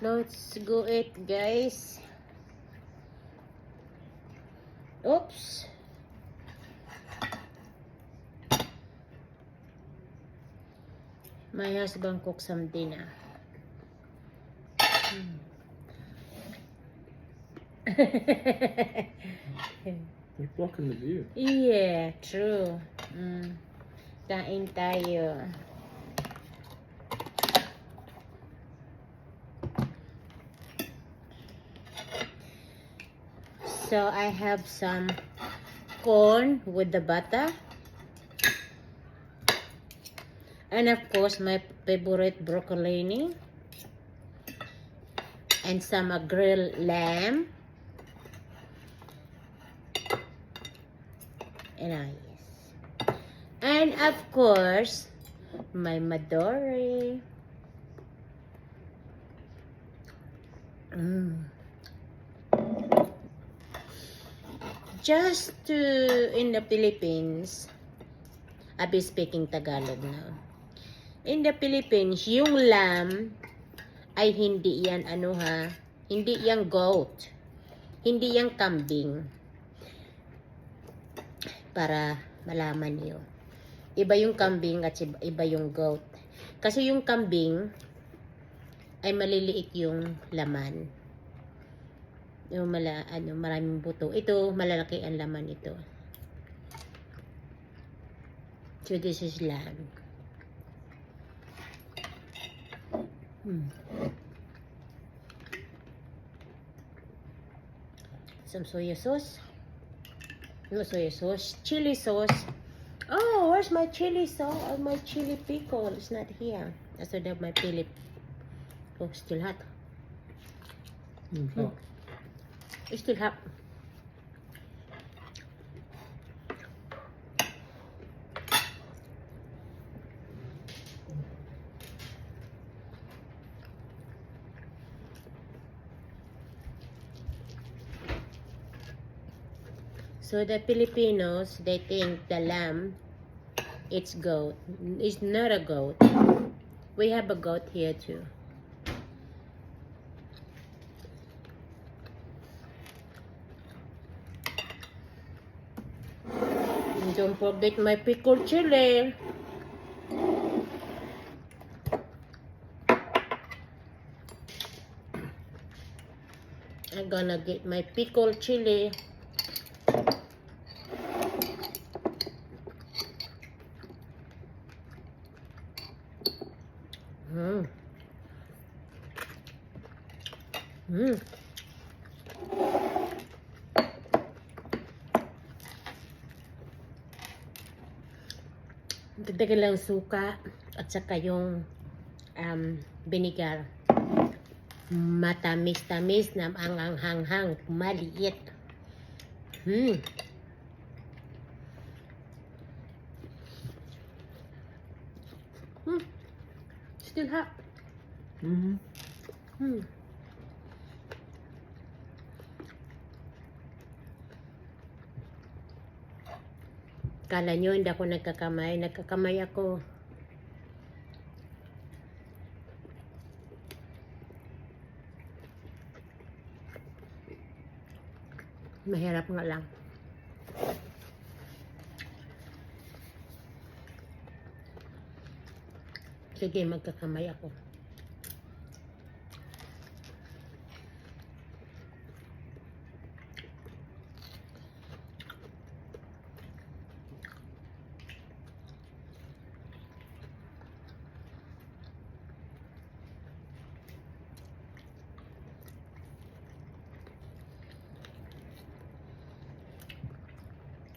Let's go eat, guys. Oops. My husband cooked some dinner. You're blocking the view. Yeah, true. Kain tayo. So I have some corn with the butter. And of course my favorite broccoli. And some grilled lamb. And yes. And of course, my Madori. Just to in the Philippines, I'll be speaking Tagalog now. In the Philippines, yung lamb ay hindi yan hindi yan goat. Hindi yan kambing. Para malaman niyo. Iba yung kambing at iba yung goat. Kasi yung kambing ay maliliit yung laman. Yung maraming buto. Ito, malalaki ang laman ito. So this is lamb. Some soya sauce. No soya sauce. Chili sauce. Oh, where's my chili sauce? My chili pickle. It's not here. I still have my chili. Oh, still hot. It's still hot. So the Filipinos, they think the lamb, it's goat. It's not a goat. We have a goat here too. And don't forget my pickled chili. I'm gonna get my pickled chili. Dagdagan lang suka at saka yung vinegar. Matamis-tamis na ang hanghang maliit. Still hot. Kala nyo hindi ako nagkakamay. Nagkakamay ako. Mahirap nga lang. Sige, magkakamay ako.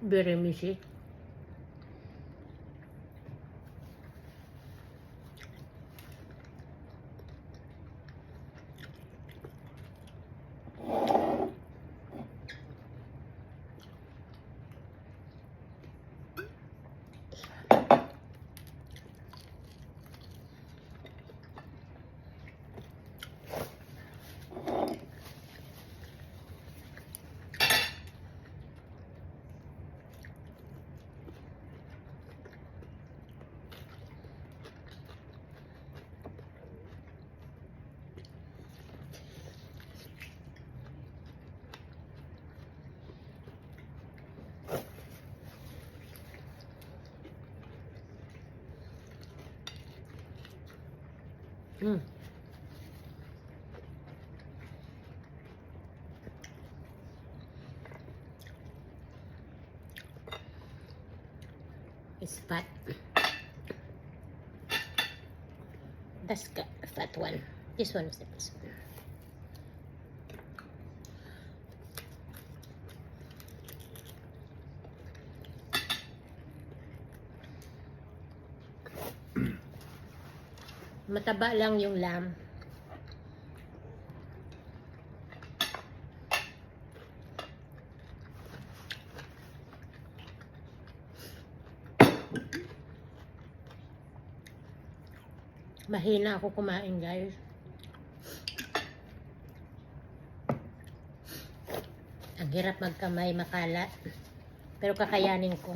Very messy. Mm. It's fat. That's the fat one. This one is the best one. Mataba lang yung lamb. Mahina ako kumain, guys. Ang hirap magkamay, makalat. Pero kakayanin ko.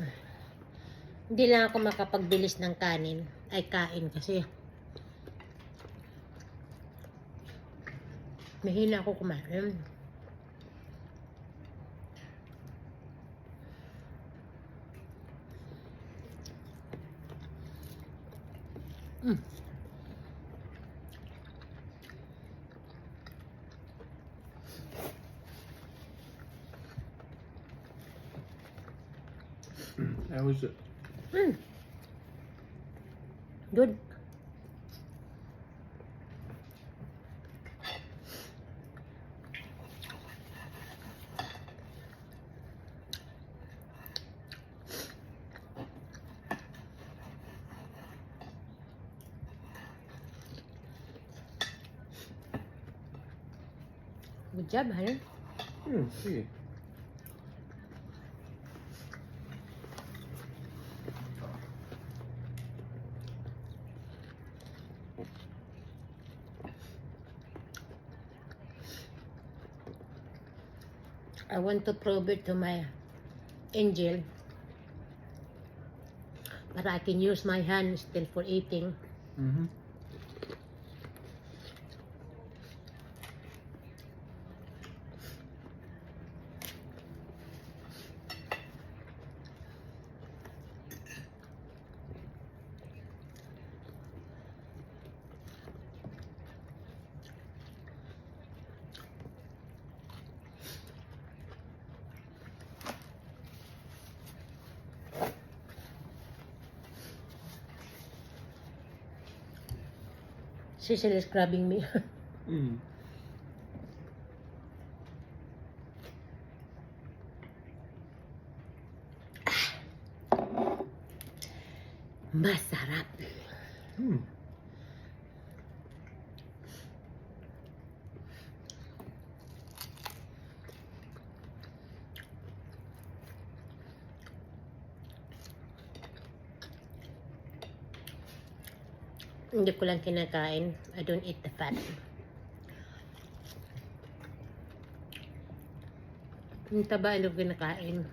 Hindi lang ako makapagbilis ng kanin. Ay, kain kasi. Mahina ako kumain. Mm. How is it? Mm. Good. Good job, honey. See. I want to prove it to my angel. But I can use my hand still for eating. Mm-hmm. Cecil is grabbing me. Mm. Masarap. Mm. Hindi ko lang kinakain. I don't eat the fat. Yung taba, ano kinakain.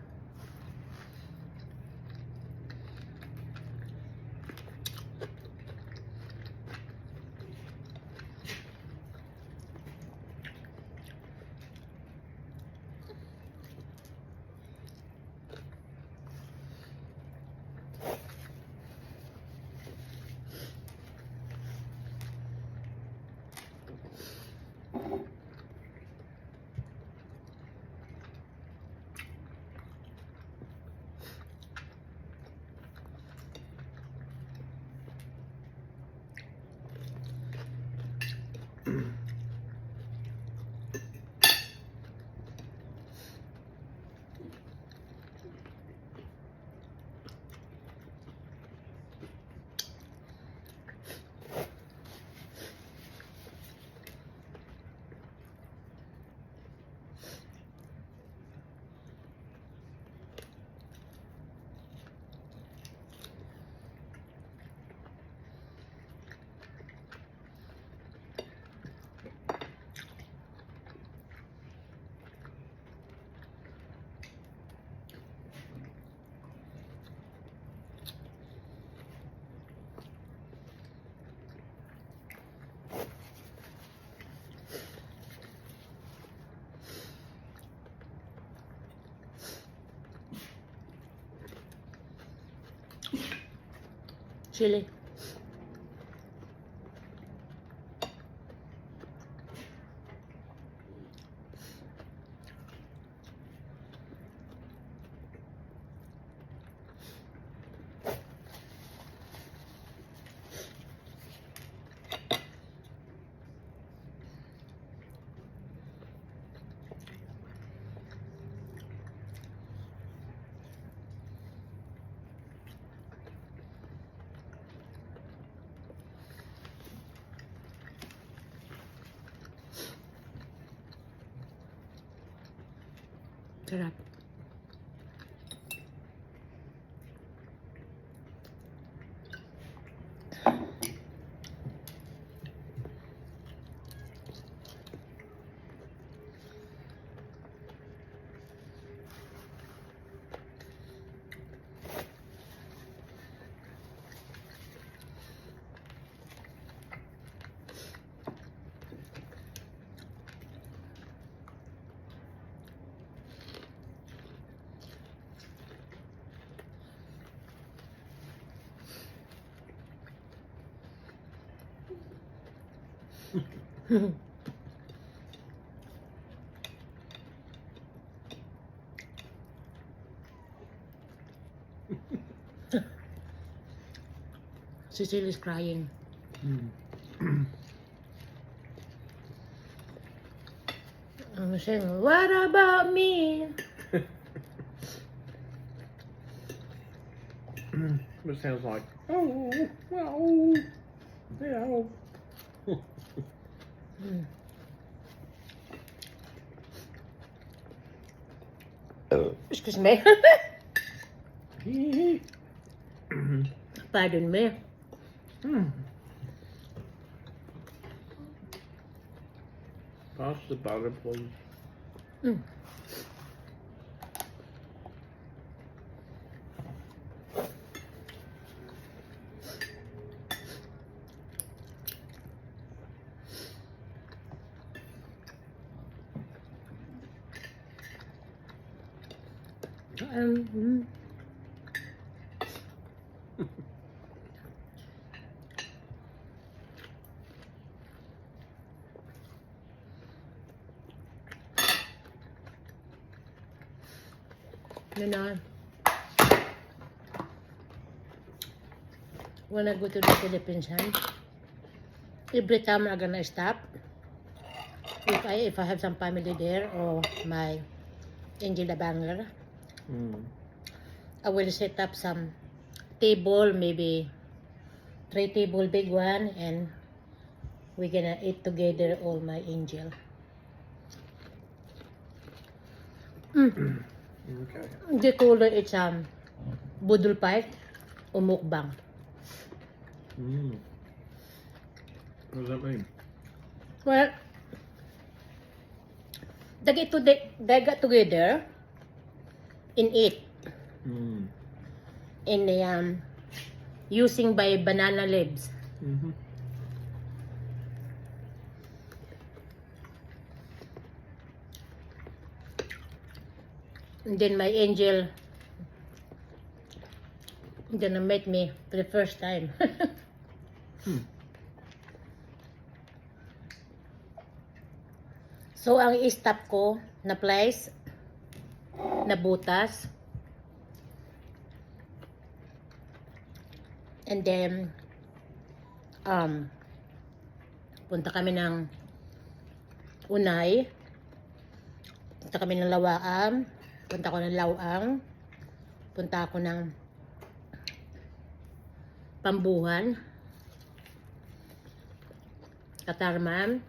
Chili. Sarap. Cecile is crying. I'm saying, what about me? It sounds like, oh, well, yeah. Mm. Excuse me. Pardon me. Pass the butter, please. Mm. Mm. You know, when I go to the Philippines, every time I'm gonna stop, if I have some family there or my Angel Banger, I will set up some table, maybe 3 table big one, and we're gonna eat together, all my angel. Okay. They call it budol fight o mukbang. What does that mean? Well, they got together and eat in the using by banana leaves. And then my angel gonna meet me for the first time. So, ang i-stop ko na place, na butas, and then, punta kami ng Unay, punta kami ng Lawaan, punta ko ng Lawang, punta ako ng Pambuhan, Katarman,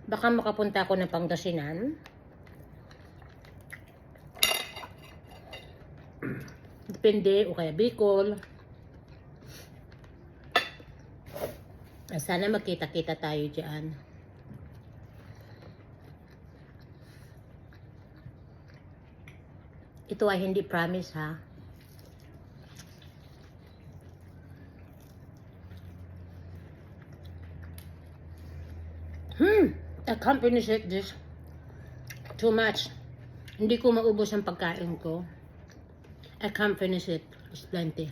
baka makapunta ako ng Pangasinan, depende, o kaya Bicol. Sana magkita-kita tayo dyan. Ito ay hindi promise, ha. I can't finish it, this. Too much. Hindi ko maubos ang pagkain ko. I can't finish it. It's plenty.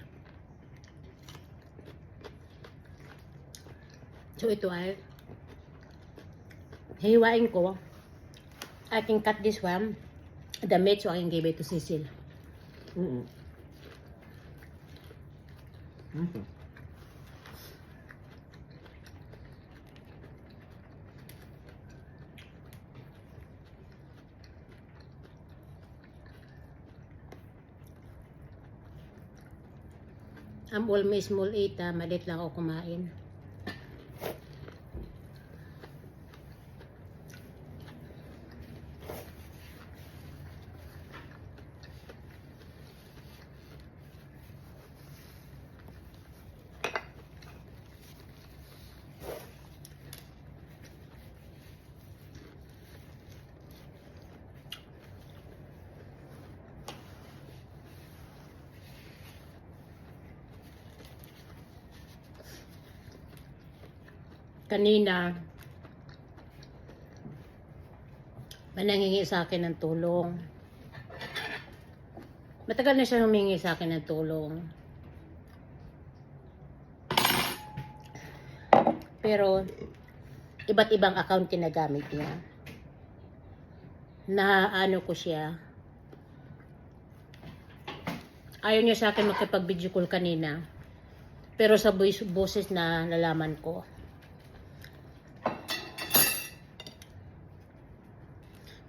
So ito ay hiwain ko. I can cut this one, the meat, so I can give it to Cecile. I'm always small eater, malit lang ako kumain. kanina, manangingi sa akin ng tulong. Matagal na siya humingi sa akin ng tulong. Pero, iba't ibang account ginagamit niya. Naano ko siya. Ayaw niya sa akin makipag-video call kanina. Pero sa boses na nalaman ko.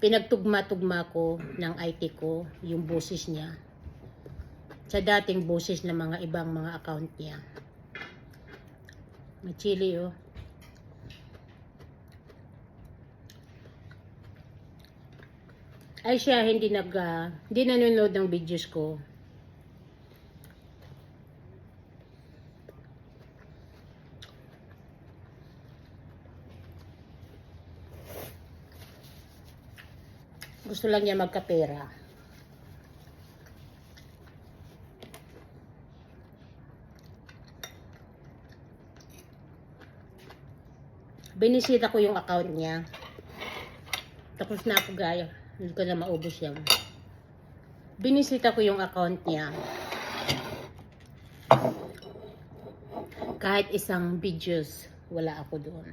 Pinagtugma-tugma ko ng IT ko yung boses niya sa dating boses ng mga ibang mga account niya. May chili oh. Ay siya hindi nanonood ng videos ko. Gusto lang niya magkapera. Binisita ko yung account niya. Tapos na ako gaya. Hindi ko na maubos yan. Binisita ko yung account niya. Kahit isang videos, wala ako doon.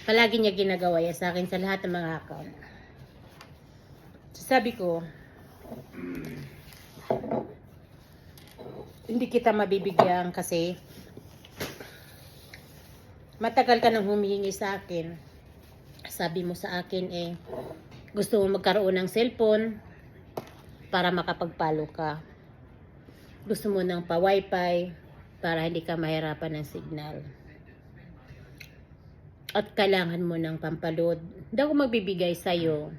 Palagi niya ginagawa yan sa akin sa lahat ng mga account. Sabi ko, hindi kita mabibigyan kasi matagal ka nang humihingi sa akin. Sabi mo sa akin gusto mo magkaroon ng cellphone para makapagpalo ka. Gusto mo ng pa-wifi para hindi ka mahirapan ng signal. At kailangan mo ng pampaload. Hindi ako magbibigay sa'yo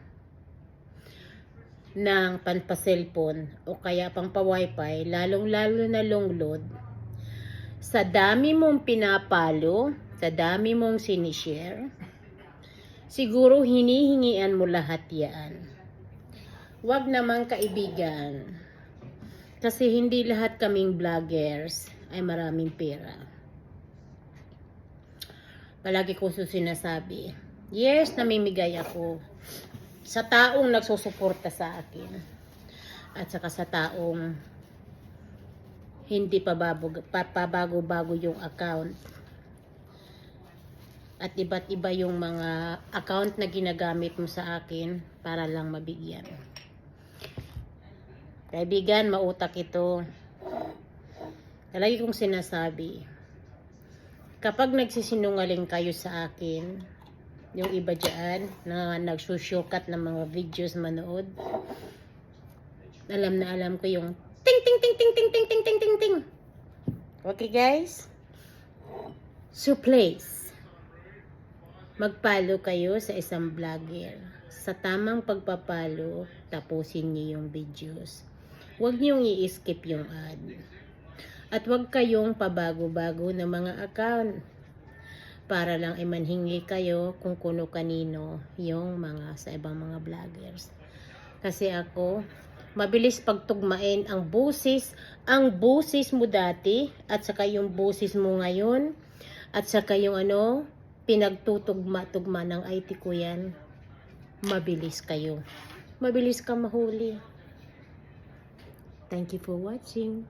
ng panpa-cellphone o kaya pang pa-wifi, lalong-lalo na long load. Sa dami mong pinapalo, sa dami mong sinishare, siguro hinihingian mo lahat yan. Huwag naman kaibigan. Kasi hindi lahat kaming vloggers ay maraming pera. Palagi ko sinasabi, yes, namimigay ako sa taong nagsusuporta sa akin. At saka sa taong hindi pabago-bago yung account. At iba't iba yung mga account na ginagamit mo sa akin para lang mabigyan. Kaibigan, mautak ito. Palagi kong sinasabi, kapag nagsisinungaling kayo sa akin, yung iba dyan na nagsusyukat ng mga videos manood, alam na alam ko yung ting ting ting ting ting ting ting ting ting ting. Okay guys? So please, magpalo kayo sa isang vlogger. Sa tamang pagpapalo, tapusin niyo yung videos. Huwag niyong i-skip yung ad. At huwag kayong pabago-bago ng mga account para lang imanhingi kayo kung kuno-kanino yung mga sa ibang mga vloggers. Kasi ako, mabilis pagtugmain ang boses mo dati at saka yung boses mo ngayon at saka yung pinagtutugma-tugma ng IT ko yan. Mabilis kayo. Mabilis ka mahuli. Thank you for watching.